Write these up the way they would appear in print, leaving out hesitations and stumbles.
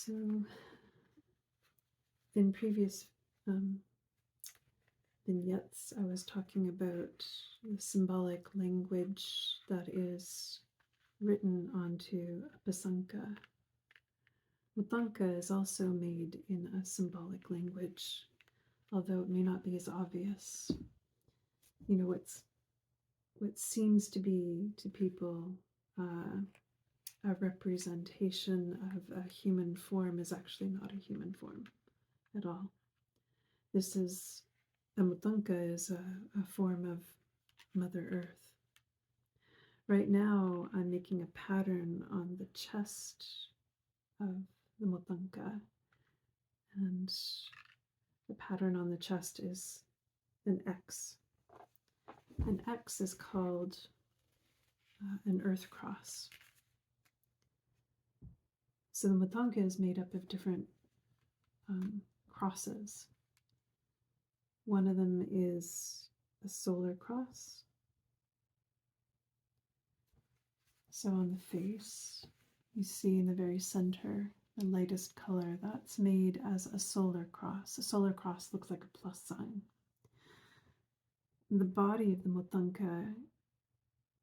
So, in previous vignettes, I was talking about the symbolic language that is written onto a Motanka. Motanka is also made in a symbolic language, although it may not be as obvious. You know, what seems to be to people a representation of a human form is actually not a human form at all. This is, a Motanka is a form of Mother Earth. Right now, I'm making a pattern on the chest of the Motanka, and the pattern on the chest is an X. An X is called an earth cross. So the Motanka is made up of different crosses. One of them is a solar cross. So on the face, you see in the very center, the lightest color, that's made as a solar cross. A solar cross looks like a plus sign. The body of the Motanka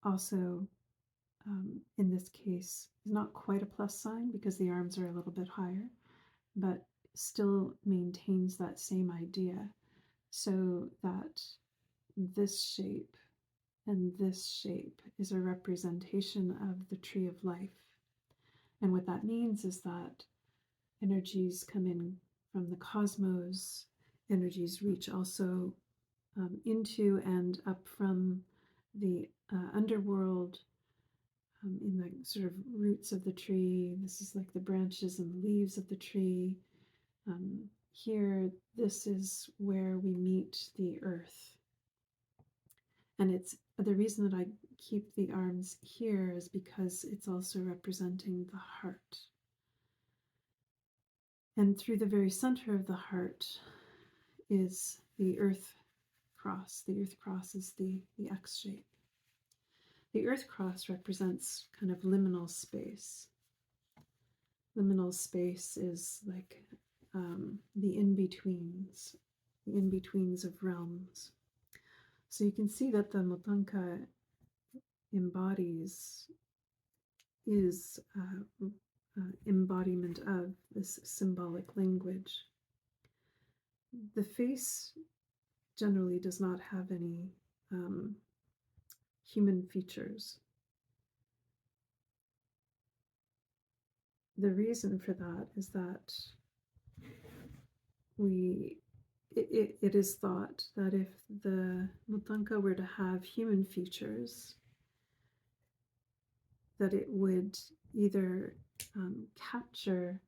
also, in this case, is not quite a plus sign because the arms are a little bit higher, but still maintains that same idea, so that this shape and this shape is a representation of the tree of life. And what that means is that energies come in from the cosmos, energies reach also into and up from the underworld, in the sort of roots of the tree. This is like the branches and the leaves of the tree. Here, this is where we meet the earth. And it's the reason that I keep the arms here is because it's also representing the heart. And through the very center of the heart is the earth cross. The earth cross is the X shape. The earth cross represents kind of liminal space. Liminal space is like the in-betweens of realms. So you can see that the Motanka embodies, is embodiment of this symbolic language. The face generally does not have any human features. The reason for that is that it is thought that if the Motanka were to have human features, that it would either capture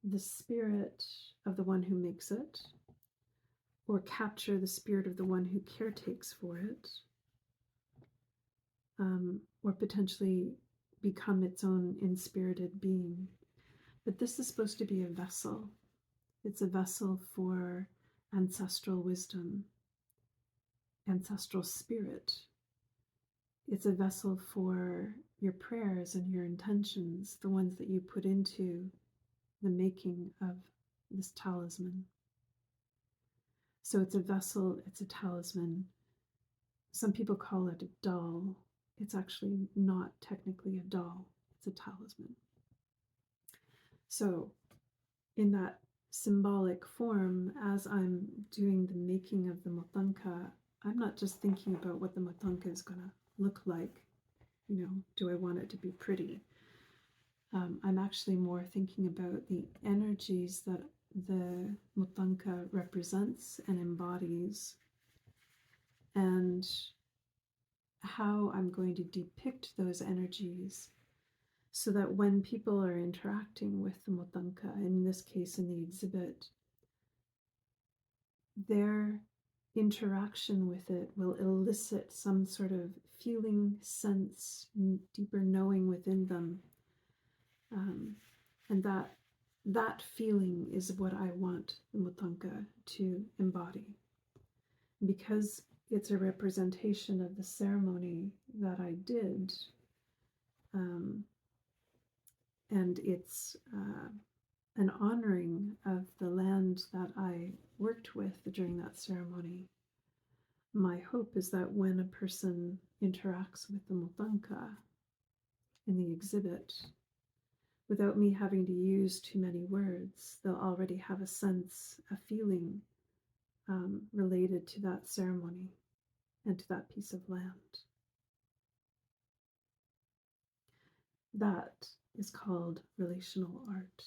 the spirit of the one who makes it, or capture the spirit of the one who caretakes for it, or potentially become its own inspirited being. But this is supposed to be a vessel. It's a vessel for ancestral wisdom, ancestral spirit. It's a vessel for your prayers and your intentions, the ones that you put into the making of this talisman. So it's a vessel, it's a talisman. Some people call it a doll. It's actually not technically a doll, it's a talisman. So in that symbolic form, as I'm doing the making of the Motanka, I'm not just thinking about what the Motanka is going to look like. You know, do I want it to be pretty? I'm actually more thinking about the energies that the Motanka represents and embodies, and how I'm going to depict those energies so that when people are interacting with the Motanka, in this case in the exhibit, their interaction with it will elicit some sort of feeling, sense, deeper knowing within them. And that feeling is what I want the Motanka to embody. Because it's a representation of the ceremony that I did, and it's an honoring of the land that I worked with during that ceremony. My hope is that when a person interacts with the Motanka in the exhibit, without me having to use too many words, they'll already have a sense, a feeling related to that ceremony and to that piece of land. That is called relational art.